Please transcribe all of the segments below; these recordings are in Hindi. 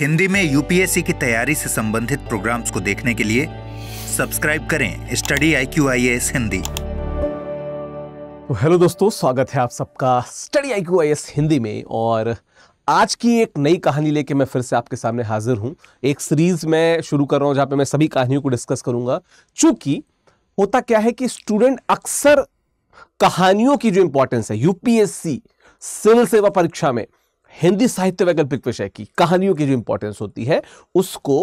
हिंदी में यूपीएससी की तैयारी से संबंधित प्रोग्राम्स को देखने के लिए सब्सक्राइब करें स्टडी IQ IAS हिंदी। तो हेलो दोस्तों, स्वागत है आप सबका स्टडी IQ IAS हिंदी में। और आज की एक नई कहानी लेके मैं फिर से आपके सामने हाजिर हूं। एक सीरीज में शुरू कर रहा हूं जहां पे मैं सभी कहानियों को डिस्कस करूंगा। चूंकि होता क्या है कि स्टूडेंट अक्सर कहानियों की जो इंपॉर्टेंस है यूपीएससी सिविल सेवा परीक्षा में हिंदी साहित्य वैकल्पिक विषय की कहानियों की जो इंपॉर्टेंस होती है उसको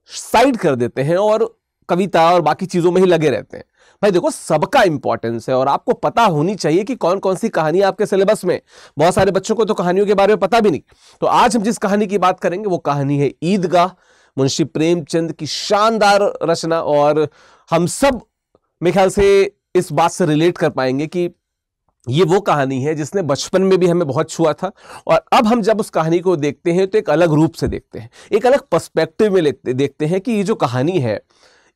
साइड कर देते हैं और कविता और बाकी चीजों में ही लगे रहते हैं। भाई देखो, सबका इंपॉर्टेंस है और आपको पता होनी चाहिए कि कौन कौन सी कहानी आपके सिलेबस में। बहुत सारे बच्चों को तो कहानियों के बारे में पता भी नहीं। तो आज हम जिस कहानी की बात करेंगे वो कहानी है ईदगाह, मुंशी प्रेमचंद की शानदार रचना। और हम सब मेरे ख्याल से इस बात से रिलेट कर पाएंगे कि ये वो कहानी है जिसने बचपन में भी हमें बहुत छुआ था और अब हम जब उस कहानी को देखते हैं तो एक अलग रूप से देखते हैं, एक अलग पर्सपेक्टिव में देखते हैं कि ये जो कहानी है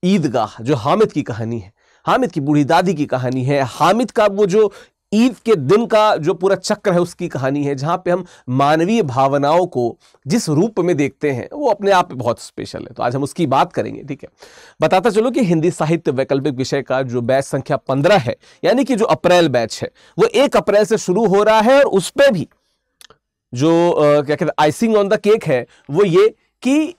ईदगाह, जो हामिद की कहानी है, हामिद की बूढ़ी दादी की कहानी है, हामिद का वो जो ईद के दिन का जो पूरा चक्र है उसकी कहानी है, जहां पे हम मानवीय भावनाओं को जिस रूप में देखते हैं वो अपने आप में बहुत स्पेशल है। तो आज हम उसकी बात करेंगे। ठीक है, बताता चलो कि हिंदी साहित्य वैकल्पिक विषय का जो बैच संख्या 15 है, यानी कि जो अप्रैल बैच है वो 1 अप्रैल से शुरू हो रहा है। और उस पर भी जो क्या कहते हैं आइसिंग ऑन द केक है वो ये कि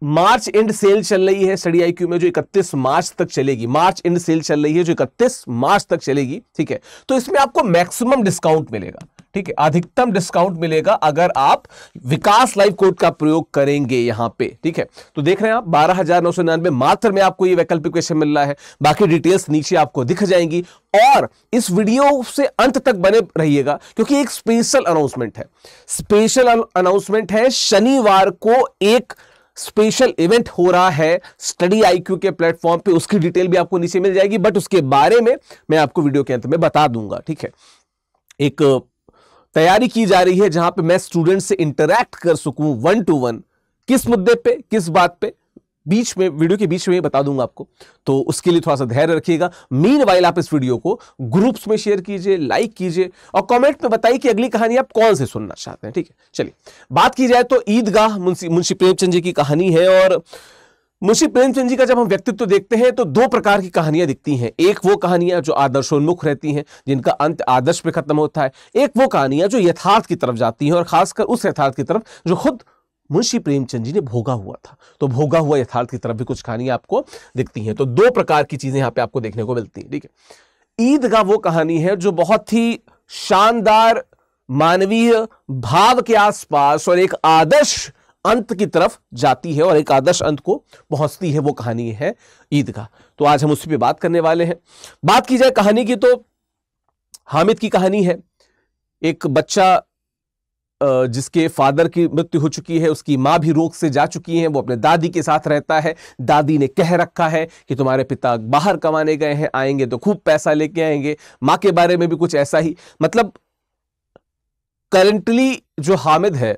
मार्च एंड सेल चल रही है स्टडी IQ में, जो 31 मार्च तक चलेगी। मार्च एंड सेल चल रही है जो 31 मार्च तक चलेगी। ठीक है, तो इसमें आपको मैक्सिमम डिस्काउंट मिलेगा। ठीक है, अधिकतम डिस्काउंट मिलेगा अगर आप विकास लाइव कोड का प्रयोग करेंगे यहां पे। ठीक है, तो देख रहे हैं आप 12,999 मात्र में आपको ये वैकल्पिक विषय मिल रहा है। बाकी डिटेल्स नीचे आपको दिख जाएंगी और इस वीडियो से अंत तक बने रहिएगा क्योंकि एक स्पेशल अनाउंसमेंट है। स्पेशल अनाउंसमेंट है, शनिवार को एक स्पेशल इवेंट हो रहा है स्टडी IQ के प्लेटफॉर्म पे। उसकी डिटेल भी आपको नीचे मिल जाएगी, बट उसके बारे में मैं आपको वीडियो के अंत में बता दूंगा। ठीक है, एक तैयारी की जा रही है जहां पे मैं स्टूडेंट से इंटरैक्ट कर सकूं 1 to 1, किस मुद्दे पे, किस बात पे, बीच में वीडियो के बीच में ही बता दूंगा आपको। तो उसके लिए थोड़ा सा धैर्य रखिएगा। मीनवाइल आप इस वीडियो को ग्रुप्स में शेयर कीजिए, लाइक कीजिए और कमेंट में बताइए कि अगली कहानी आप कौन से सुनना चाहते हैं। ठीक है, चलिए बात की जाए तो ईदगाह मुंशी प्रेमचंद जी की कहानी है। और मुंशी प्रेमचंद जी का जब हम व्यक्तित्व देखते हैं तो 2 प्रकार की कहानियां दिखती हैं। एक वो कहानियां जो आदर्शोन्मुख रहती हैं, जिनका अंत आदर्श पे खत्म होता है। एक वो कहानियां जो यथार्थ की तरफ जाती हैं और खासकर उस यथार्थ की तरफ जो खुद मुंशी प्रेमचंद जी ने भोगा हुआ था। तो भोगा हुआ यथार्थ की तरफ भी कुछ कहानियां आपको दिखती हैं। तो 2 प्रकार की चीजें यहां पे आपको देखने को मिलती हैं। ठीक है, ईदगाह वो कहानी है जो बहुत ही शानदार मानवीय भाव के आसपास और एक आदर्श अंत की तरफ जाती है और एक आदर्श अंत को पहुंचती है। वो कहानी है ईदगाह। तो आज हम उसी पे बात करने वाले हैं। बात की जाए कहानी की तो हामिद की कहानी है। एक बच्चा जिसके फादर की मृत्यु हो चुकी है, उसकी मां भी रोग से जा चुकी है, वो अपने दादी के साथ रहता है। दादी ने कह रखा है कि तुम्हारे पिता बाहर कमाने गए हैं, आएंगे तो खूब पैसा लेके आएंगे। मां के बारे में भी कुछ ऐसा ही, मतलब करंटली जो हामिद है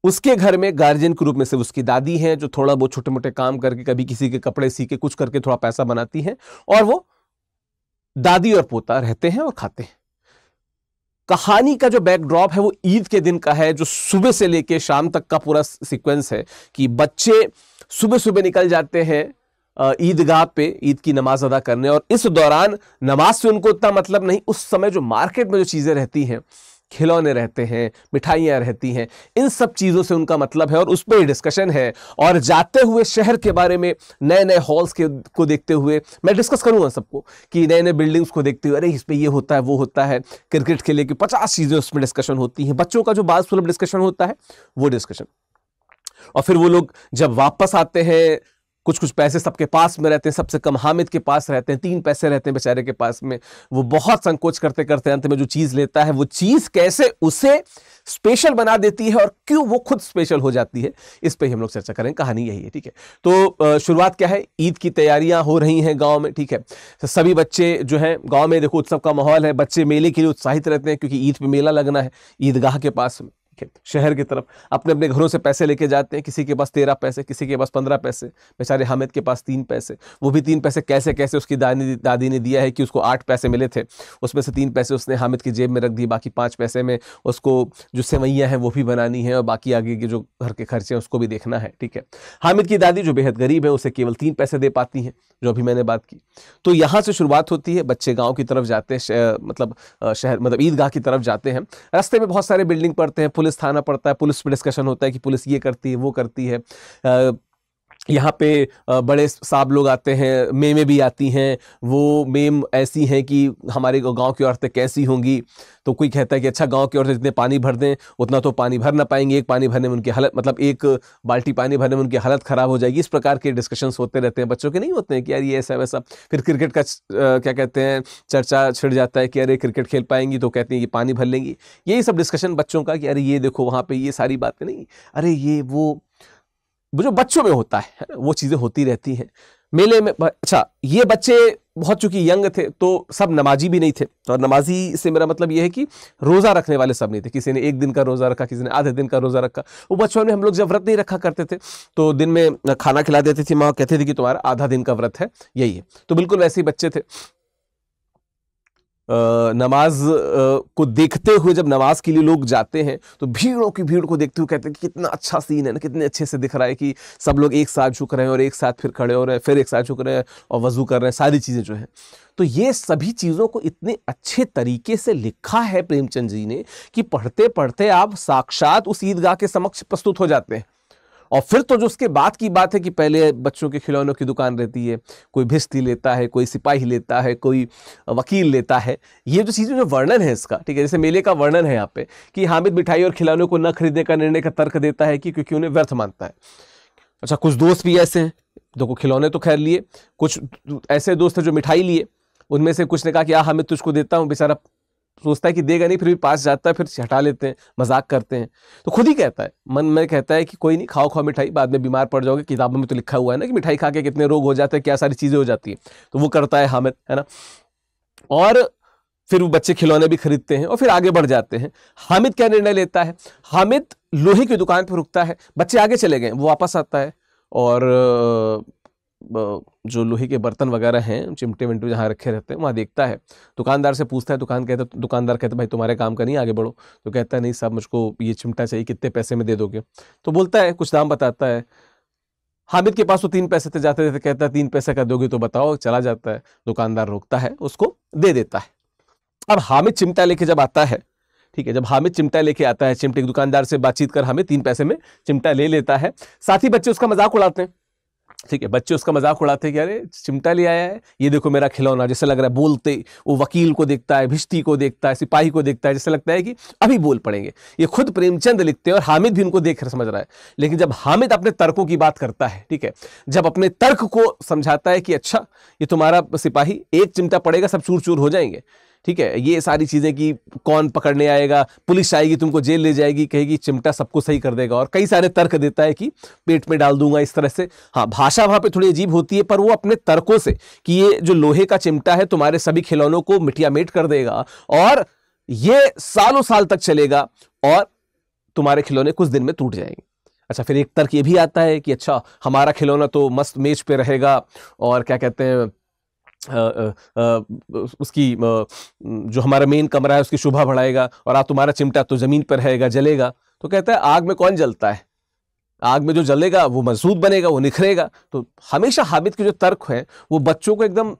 उसके घर में गार्जियन के रूप में सिर्फ उसकी दादी है, जो थोड़ा बहुत छोटे मोटे काम करके, कभी किसी के कपड़े सी के, कुछ करके थोड़ा पैसा बनाती है और वो दादी और पोता रहते हैं और खाते हैं। कहानी का जो बैकड्रॉप है वो ईद के दिन का है, जो सुबह से लेके शाम तक का पूरा सीक्वेंस है कि बच्चे सुबह सुबह निकल जाते हैं ईदगाह पे ईद की नमाज अदा करने। और इस दौरान नमाज से उनको उतना मतलब नहीं, उस समय जो मार्केट में जो चीजें रहती हैं, खिलौने रहते हैं, मिठाइयाँ रहती हैं, इन सब चीज़ों से उनका मतलब है और उस पर डिस्कशन है। और जाते हुए शहर के बारे में, नए नए हॉल्स को देखते हुए मैं डिस्कस करूंगा सबको कि नए नए बिल्डिंग्स को देखते हुए, अरे इस पे ये होता है, वो होता है, क्रिकेट खेले की 50 चीज़ें उसमें डिस्कशन होती हैं। बच्चों का जो बात सुलभ डिस्कशन होता है वो डिस्कशन। और फिर वो लोग जब वापस आते हैं, कुछ कुछ पैसे सबके पास में रहते हैं, सबसे कम हामिद के पास रहते हैं, 3 पैसे रहते हैं बेचारे के पास में। वो बहुत संकोच करते करते अंत में जो चीज लेता है, वो चीज कैसे उसे स्पेशल बना देती है और क्यों वो खुद स्पेशल हो जाती है, इस पे हम लोग चर्चा करेंगे। कहानी यही है। ठीक है, तो शुरुआत क्या है, ईद की तैयारियां हो रही हैं गांव में। ठीक है, तो सभी बच्चे जो हैं गांव में, देखो उत्सव का माहौल है, बच्चे मेले के लिए उत्साहित रहते हैं क्योंकि ईद पे मेला लगना है ईदगाह के पास में। शहर की तरफ अपने अपने घरों से पैसे लेके जाते हैं। किसी के पास 13 पैसे, किसी के पास 15 पैसे, बेचारे हामिद के पास 3 पैसे। वो भी 3 पैसे कैसे कैसे उसकी दादी ने दिया है कि उसको 8 पैसे मिले थे, उसमें से 3 पैसे उसने हामिद की जेब में रख दी, बाकी 5 पैसे में उसको जो सेवैयाँ हैं वो भी बनानी है और बाकी आगे के जो घर के खर्चे हैं उसको भी देखना है, ठीक है। हामिद की दादी जो बेहद गरीब है, उसे केवल 3 पैसे दे पाती हैं, जो अभी मैंने बात की। तो यहाँ से शुरुआत होती है, बच्चे गांव की तरफ जाते हैं, शहर मतलब ईदगाह की तरफ जाते हैं। रास्ते में बहुत सारे बिल्डिंग पड़ते हैं, पुलिस थाना पड़ता है, पुलिस पे डिस्कशन होता है कि पुलिस ये करती है वो करती है। यहाँ पे बड़े साहब लोग आते हैं, मेमें भी आती हैं, वो मेम ऐसी हैं कि हमारे गांव की औरतें कैसी होंगी। तो कोई कहता है कि अच्छा गांव की औरतें जितने पानी भर दें उतना तो पानी भर ना पाएंगे, एक पानी भरने में उनकी हालत, मतलब एक बाल्टी पानी भरने में उनकी हालत खराब हो जाएगी। इस प्रकार के डिस्कशंस होते रहते हैं, बच्चों के नहीं होते हैं कि यार ये ऐसा वैसा। फिर क्रिकेट का क्या कहते हैं चर्चा छिड़ जाता है कि अरे क्रिकेट खेल पाएंगी, तो कहते हैं कि पानी भर लेंगी। यही सब डिस्कशन बच्चों का कि अरे ये देखो वहाँ पे ये सारी बातें नहीं, अरे ये वो जो बच्चों में होता है वो चीजें होती रहती हैं मेले में। अच्छा, ये बच्चे बहुत चूंकि यंग थे तो सब नमाजी भी नहीं थे, और नमाजी से मेरा मतलब ये है कि रोजा रखने वाले सब नहीं थे। किसी ने 1 दिन का रोजा रखा, किसी ने आधे दिन का रोजा रखा। वो बचपन में हम लोग जब व्रत नहीं रखा करते थे तो दिन में खाना खिला देती थी माँ, कहते थे कि तुम्हारा आधा दिन का व्रत है, यही है। तो बिल्कुल वैसे ही बच्चे थे। नमाज को देखते हुए जब नमाज के लिए लोग जाते हैं तो भीड़ों की भीड़ को देखते हुए कहते हैं कि कितना अच्छा सीन है ना, कितने अच्छे से दिख रहा है कि सब लोग एक साथ झुक रहे हैं और एक साथ फिर खड़े हो रहे हैं, फिर एक साथ झुक रहे हैं और वजू कर रहे हैं, सारी चीजें जो है। तो ये सभी चीजों को इतने अच्छे तरीके से लिखा है प्रेमचंद जी ने कि पढ़ते पढ़ते आप साक्षात उस ईदगाह के समक्ष प्रस्तुत हो जाते हैं। और फिर तो जो उसके बाद की बात है कि पहले बच्चों के खिलौनों की दुकान रहती है, कोई भिश्ती लेता है, कोई सिपाही लेता है, कोई वकील लेता है। ये जो चीज़ें जो वर्णन है इसका, ठीक है, जैसे मेले का वर्णन है यहाँ पे कि हामिद मिठाई और खिलौनों को न खरीदने का निर्णय का तर्क देता है कि क्योंकि उन्हें व्यर्थ मानता है। अच्छा, कुछ दोस्त भी ऐसे हैं, देखो खिलौने तो खैर लिए, कुछ ऐसे दोस्त हैं जो मिठाई लिए। उनमें से कुछ ने कहा कि हामिद तुझको देता हूँ, बेचारा सोचता है कि देगा नहीं, फिर भी पास जाता है, फिर हटा लेते हैं, मजाक करते हैं। तो खुद ही कहता है, मन में कहता है कि कोई नहीं, खाओ खाओ मिठाई, बाद में बीमार पड़ जाओगे, किताबों में तो लिखा हुआ है ना कि मिठाई खा के कितने रोग हो जाते हैं, क्या सारी चीजें हो जाती है। तो वो करता है हामिद, है ना। और फिर वो बच्चे खिलौने भी खरीदते हैं और फिर आगे बढ़ जाते हैं। हामिद क्या निर्णय लेता है, हामिद लोहे की दुकान पर रुकता है, बच्चे आगे चले गए, वो वापस आता है और जो लोहे के बर्तन वगैरह हैं, चिमटे विमटे जहाँ रखे रहते हैं, वहाँ देखता है, दुकानदार से पूछता है। दुकानदार कहता है भाई तुम्हारे काम का नहीं, आगे बढ़ो। तो कहता है नहीं साहब, मुझको ये चिमटा चाहिए, कितने पैसे में दे दोगे? तो बोलता है, कुछ दाम बताता है। हामिद के पास तो 3 पैसे थे, जाते थे, कहता है 3 पैसे का दोगे तो बताओ, चला जाता है। दुकानदार रोकता है, उसको दे देता है। अब हामिद चिमटा लेके जब आता है, ठीक है, जब हामिद चिमटा लेके आता है, चिमटे के दुकानदार से बातचीत कर हामिद 3 पैसे में चिमटा ले लेता है। साथ ही बच्चे उसका मजाक उड़ाते हैं, ठीक है, बच्चे उसका मजाक उड़ाते हैं कि अरे चिमटा ले आया है, ये देखो मेरा खिलौना। जैसे लग रहा है बोलते वो वकील को देखता है, भिश्ती को देखता है, सिपाही को देखता है, जैसे लगता है कि अभी बोल पड़ेंगे। ये खुद प्रेमचंद लिखते हैं और हामिद भी उनको देख कर समझ रहा है। लेकिन जब हामिद अपने तर्कों की बात करता है, ठीक है, जब अपने तर्क को समझाता है कि अच्छा ये तुम्हारा सिपाही, एक चिमटा पड़ेगा सब चूर चूर हो जाएंगे, ठीक है, ये सारी चीजें कि कौन पकड़ने आएगा, पुलिस आएगी, तुमको जेल ले जाएगी, कहेगी चिमटा सबको सही कर देगा, और कई सारे तर्क देता है कि पेट में डाल दूंगा, इस तरह से। हाँ, भाषा वहां पे थोड़ी अजीब होती है, पर वो अपने तर्कों से कि ये जो लोहे का चिमटा है तुम्हारे सभी खिलौनों को मिटिया मेट कर देगा और ये सालों साल तक चलेगा और तुम्हारे खिलौने कुछ दिन में टूट जाएंगे। अच्छा, फिर एक तर्क ये भी आता है कि अच्छा हमारा खिलौना तो मस्त मेज पे रहेगा और क्या कहते हैं उसकी जो हमारा मेन कमरा है उसकी शोभा बढ़ाएगा, और आप तुम्हारा चिमटा तो जमीन पर रहेगा, जलेगा। तो कहता है आग में कौन जलता है, आग में जो जलेगा वो मजबूत बनेगा, वो निखरेगा। तो हमेशा हामिद के जो तर्क है वो बच्चों को एकदम।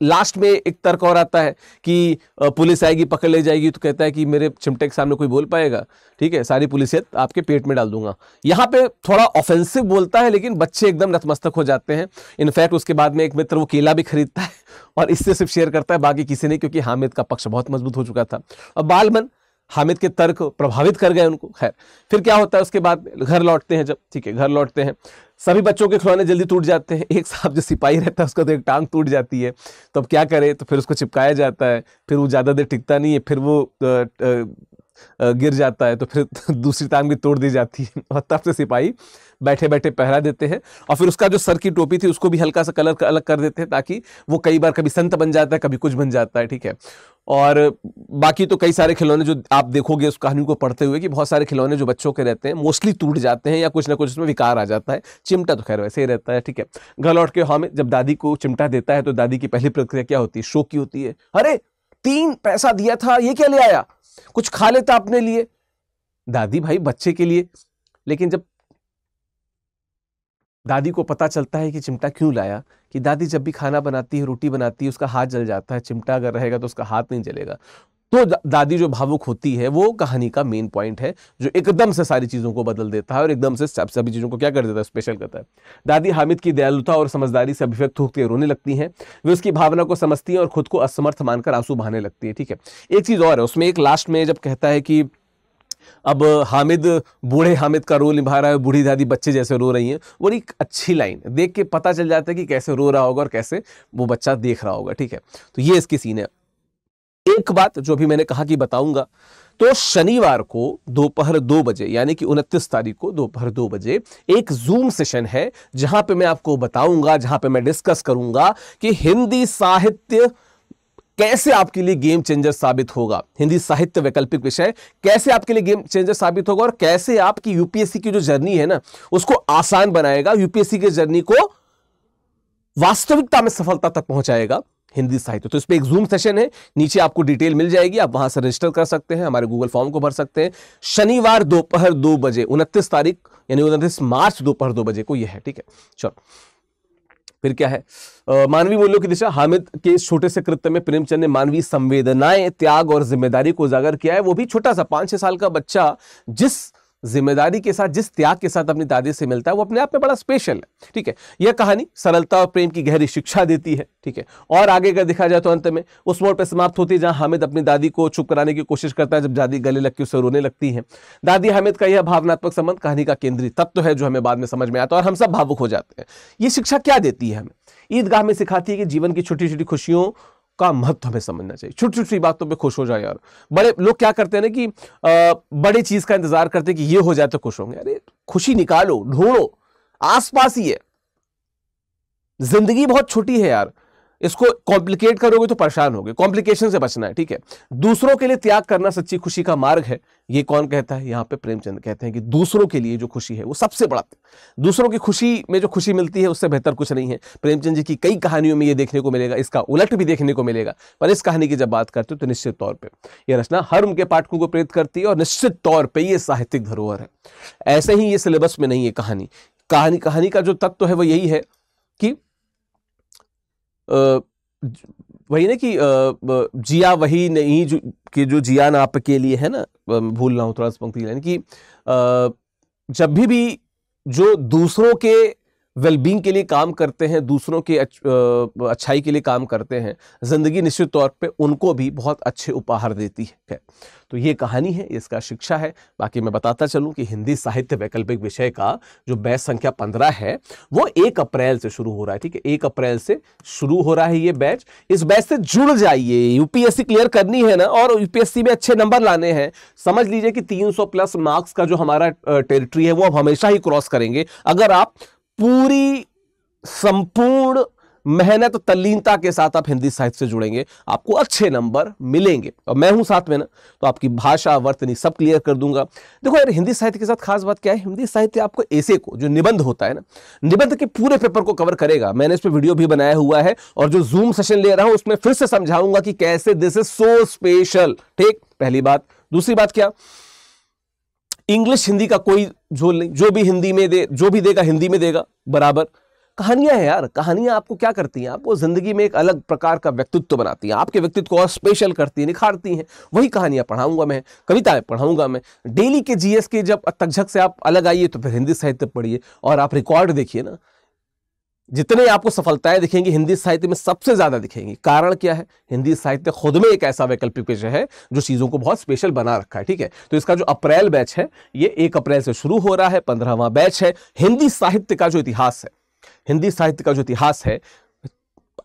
लास्ट में एक तर्क और आता है कि पुलिस आएगी पकड़ ले जाएगी, तो कहता है कि मेरे चिमटे के सामने कोई बोल पाएगा, ठीक है, सारी पुलिसियत आपके पेट में डाल दूंगा। यहाँ पे थोड़ा ऑफेंसिव बोलता है, लेकिन बच्चे एकदम नतमस्तक हो जाते हैं। इनफैक्ट उसके बाद में एक मित्र वो केला भी खरीदता है और इससे सिर्फ शेयर करता है, बाकी किसी नहीं, क्योंकि हामिद का पक्ष बहुत मजबूत हो चुका था। और बालमन हामिद के तर्क प्रभावित कर गए उनको। खैर, फिर क्या होता है उसके बाद, घर लौटते हैं जब, ठीक है, घर लौटते हैं, सभी बच्चों के खिलौने जल्दी टूट जाते हैं। एक साहब जो सिपाही रहता है उसका तो एक टांग टूट जाती है, तो अब क्या करे, तो फिर उसको चिपकाया जाता है, फिर वो ज़्यादा देर टिकता नहीं है, फिर वो गिर जाता है, तो फिर दूसरी टांग भी तोड़ दी जाती है, और तब से सिपाही बैठे बैठे पहरा देते हैं। और फिर उसका जो सर की टोपी थी उसको भी हल्का सा कलर अलग कर देते हैं, ताकि वो कई बार कभी संत बन जाता है, कभी कुछ बन जाता है, ठीक है। और बाकी तो कई सारे खिलौने जो आप देखोगे उस कहानी को पढ़ते हुए कि बहुत सारे खिलौने जो बच्चों के रहते हैं मोस्टली टूट जाते हैं या कुछ ना कुछ उसमें विकार आ जाता है। चिमटा तो खैर वैसे ही रहता है, ठीक है। घर लौट के हामिद जब दादी को चिमटा देता है तो दादी की पहली प्रतिक्रिया क्या होती है, शोक की होती है। अरे 3 पैसा दिया था, ये क्या ले आया, कुछ खा लेता अपने लिए। दादी भाई बच्चे के लिए, लेकिन जब दादी को पता चलता है कि चिमटा क्यों लाया, कि दादी जब भी खाना बनाती है, रोटी बनाती है, उसका हाथ जल जाता है, चिमटा अगर रहेगा तो उसका हाथ नहीं जलेगा। तो दादी जो भावुक होती है वो कहानी का मेन पॉइंट है, जो एकदम से सारी चीजों को बदल देता है और एकदम से सभी चीजों को क्या कर देता है, स्पेशल करता है। दादी हामिद की दयालुता और समझदारी से अभिव्यक्त होकर रोने लगती हैं। वे उसकी भावना को समझती हैं और खुद को असमर्थ मानकर आंसू बहाने लगती है। ठीक है, एक चीज और है उसमें, एक लास्ट में जब कहता है कि अब हामिद बूढ़े हामिद का रोल निभा रहा है, बूढ़ी दादी बच्चे जैसे रो रही हैं, वो एक अच्छी लाइन देख के पता चल जाता है कि कैसे रो रहा होगा और कैसे वो बच्चा देख रहा होगा। ठीक है, तो ये इसकी सीन है। एक बात जो भी मैंने कहा कि बताऊंगा, तो शनिवार को दोपहर 2 बजे यानी कि 29 तारीख को दोपहर 2 बजे एक जूम सेशन है, जहां पे मैं आपको बताऊंगा, जहां पे मैं डिस्कस करूंगा कि हिंदी साहित्य कैसे आपके लिए गेम चेंजर साबित होगा, हिंदी साहित्य वैकल्पिक विषय कैसे आपके लिए गेम चेंजर साबित होगा और कैसे आपकी यूपीएससी की जो जर्नी है ना उसको आसान बनाएगा, यूपीएससी की जर्नी को वास्तविकता में सफलता तक पहुंचाएगा हिंदी साहित्य। तो इस पे एक जूम सेशन है, नीचे आपको डिटेल मिल जाएगी, आप वहां से रजिस्टर कर सकते हैं, हमारे गूगल फॉर्म को भर सकते हैं। शनिवार दोपहर 2 बजे 29 तारीख यानी 29 मार्च दोपहर 2 बजे को यह है। ठीक है, चलो फिर क्या है, मानवीय मूल्यों की दिशा। हामिद के इस छोटे से कृत्य में प्रेमचंद ने मानवीय संवेदनाएं, त्याग और जिम्मेदारी को उजागर किया है। वो भी छोटा सा 5-6 साल का बच्चा जिस जिम्मेदारी के साथ, जिस त्याग के साथ अपनी दादी से मिलता है, वो अपने आप में बड़ा स्पेशल है। ठीक है, यह कहानी सरलता और प्रेम की गहरी शिक्षा देती है। ठीक है, और आगे अगर देखा जाए तो अंत में उस मोड़ पर समाप्त होती है जहां हामिद अपनी दादी को चुप कराने की कोशिश करता है, जब दादी गले लग के उससे रोने लगती है। दादी हामिद का यह भावनात्मक संबंध कहानी का केंद्रीय तत्व है, जो हमें बाद में समझ में आता है और हम सब भावुक हो जाते हैं। ये शिक्षा क्या देती है हमें? ईदगाह में सिखाती है कि जीवन की छोटी छोटी खुशियों का महत्व हमें समझना चाहिए। छोटी छोटी बातों पे खुश हो जाए यार। बड़े लोग क्या करते हैं ना कि बड़ी चीज का इंतजार करते हैं कि ये हो जाए तो खुश होंगे। अरे खुशी निकालो, ढूंढो, आसपास ही है। जिंदगी बहुत छोटी है यार, इसको कॉम्प्लिकेट करोगे तो परेशान होगे। कॉम्प्लिकेशन से बचना है। ठीक है, दूसरों के लिए त्याग करना सच्ची खुशी का मार्ग है। ये कौन कहता है? यहां पे प्रेमचंद कहते हैं कि दूसरों के लिए जो खुशी है वो सबसे बड़ा, दूसरों की खुशी में जो खुशी मिलती है उससे बेहतर कुछ नहीं है। प्रेमचंद जी की कई कहानियों में ये देखने को मिलेगा, इसका उलट भी देखने को मिलेगा, पर इस कहानी की जब बात करते हो तो निश्चित तौर पर यह रचना हर उनके पाठकों को प्रेरित करती है और निश्चित तौर पर यह साहित्यिक धरोहर है। ऐसे ही ये सिलेबस में नहीं है। कहानी का जो तत्व है वो यही है कि वही ना कि जिया वही नहीं जो कि जो जिया ना आपके लिए है ना, भूल रहा हूं थोड़ा सा पंक्ति, यानी कि जब भी जो दूसरों के वेलबींग के लिए काम करते हैं, दूसरों के अच्छाई के लिए काम करते हैं, जिंदगी निश्चित तौर पे उनको भी बहुत अच्छे उपहार देती है। तो ये कहानी है, इसका शिक्षा है। बाकी मैं बताता चलूं कि हिंदी साहित्य वैकल्पिक विषय का जो बैच संख्या 15 है वो 1 अप्रैल से शुरू हो रहा है। ठीक है, 1 अप्रैल से शुरू हो रहा है ये बैच। इस बैच से जुड़ जाइए। यूपीएससी क्लियर करनी है ना, और यूपीएससी में अच्छे नंबर लाने हैं। समझ लीजिए कि 300 प्लस मार्क्स का जो हमारा टेरिटरी है वो हम हमेशा ही क्रॉस करेंगे अगर आप पूरी संपूर्ण मेहनत तल्लीनता के साथ आप हिंदी साहित्य से जुड़ेंगे। आपको अच्छे नंबर मिलेंगे और मैं हूं साथ में ना, तो आपकी भाषा वर्तनी सब क्लियर कर दूंगा। देखो यार, हिंदी साहित्य के साथ खास बात क्या है, हिंदी साहित्य आपको ऐसे को जो निबंध होता है ना, निबंध के पूरे पेपर को कवर करेगा। मैंने इस पर वीडियो भी बनाया हुआ है और जो जूम सेशन ले रहा हूं उसमें फिर से समझाऊंगा कि कैसे दिस इज सो स्पेशल। ठीक, पहली बात। दूसरी बात क्या, इंग्लिश हिंदी का कोई झोल नहीं, जो भी हिंदी में दे, जो भी देगा हिंदी में देगा बराबर। कहानियां हैं यार, कहानियां आपको क्या करती हैं, आपको जिंदगी में एक अलग प्रकार का व्यक्तित्व बनाती हैं, आपके व्यक्तित्व को और स्पेशल करती हैं, निखारती हैं। वही कहानियां पढ़ाऊंगा मैं, कविताएं पढ़ाऊंगा मैं। डेली के जीएस के जब तकझक से आप अलग आइए तो फिर हिंदी साहित्य पढ़िए और आप रिकॉर्ड देखिए ना, जितने आपको सफलताएं दिखेंगी हिंदी साहित्य में सबसे ज्यादा दिखेंगी। कारण क्या है, हिंदी साहित्य खुद में एक ऐसा वैकल्पिक विषय है जो चीजों को बहुत स्पेशल बना रखा है। ठीक है, तो इसका जो अप्रैल बैच है ये 1 अप्रैल से शुरू हो रहा है, 15वां बैच है। हिंदी साहित्य का जो इतिहास है, हिंदी साहित्य का जो इतिहास है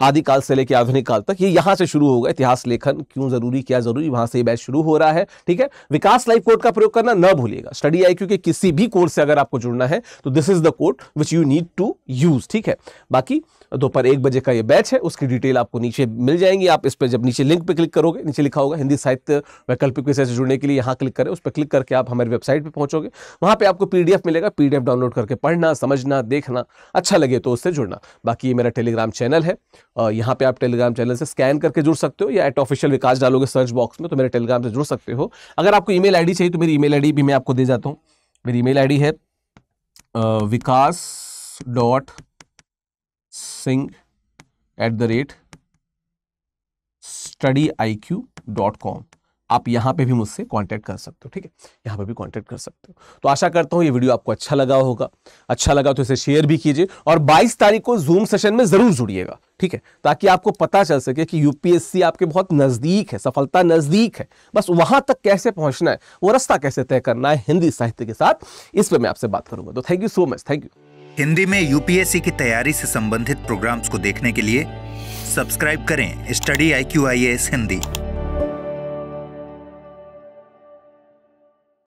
आदिकाल से लेकर आधुनिक काल तक, ये यहां से शुरू होगा। इतिहास लेखन क्यों जरूरी, क्या जरूरी, वहां से ये बैच शुरू हो रहा है। ठीक है, विकास लाइव कोड का प्रयोग करना ना भूलिएगा। स्टडी आईक्यू के किसी भी कोर्स से अगर आपको जुड़ना है तो this is the code which you need to use. ठीक है, बाकी दोपहर 1 बजे का ये बैच है, उसकी डिटेल आपको नीचे मिल जाएंगी। आप इस पर जब नीचे लिंक पे क्लिक करोगे, नीचे लिखा होगा हिंदी साहित्य वैकल्पिक विषय से जुड़ने के लिए, यहाँ क्लिक करें, उस पर क्लिक करके आप हमारी वेबसाइट पे पहुंचोगे। वहां पे आपको पीडीएफ मिलेगा, पीडीएफ डाउनलोड करके पढ़ना, समझना, देखना, अच्छा लगे तो उससे जुड़ना। बाकी ये मेरा टेलीग्राम चैनल है, यहाँ पे आप टेलीग्राम चैनल से स्कैन करके जुड़ सकते हो या @ऑफिशियल विकास डालोगे सर्च बॉक्स में तो मेरे टेलीग्राम से जुड़ सकते हो। अगर आपको ईमेल आईडी चाहिए तो मेरी ईमेल आईडी भी मैं आपको दे जाता हूँ। मेरी ईमेल आईडी है विकास singh@studiiq.com। आप यहां पे भी मुझसे कांटेक्ट कर सकते हो, ठीक है, यहां पे भी कांटेक्ट कर सकते हो। तो आशा करता हूं ये वीडियो आपको अच्छा लगा होगा। अच्छा लगा तो इसे शेयर भी कीजिए और 22 तारीख को जूम सेशन में जरूर जुड़िएगा, ठीक है, ताकि आपको पता चल सके कि यूपीएससी आपके बहुत नजदीक है, सफलता नजदीक है, बस वहां तक कैसे पहुंचना है, वो रास्ता कैसे तय करना है हिंदी साहित्य के साथ, इस पे मैं आपसे बात करूंगा। तो thank you so much, thank you. Hindi में यूपीएससी की तैयारी से संबंधित प्रोग्राम्स को देखने के लिए सब्सक्राइब करें स्टडी IQ IAS हिंदी।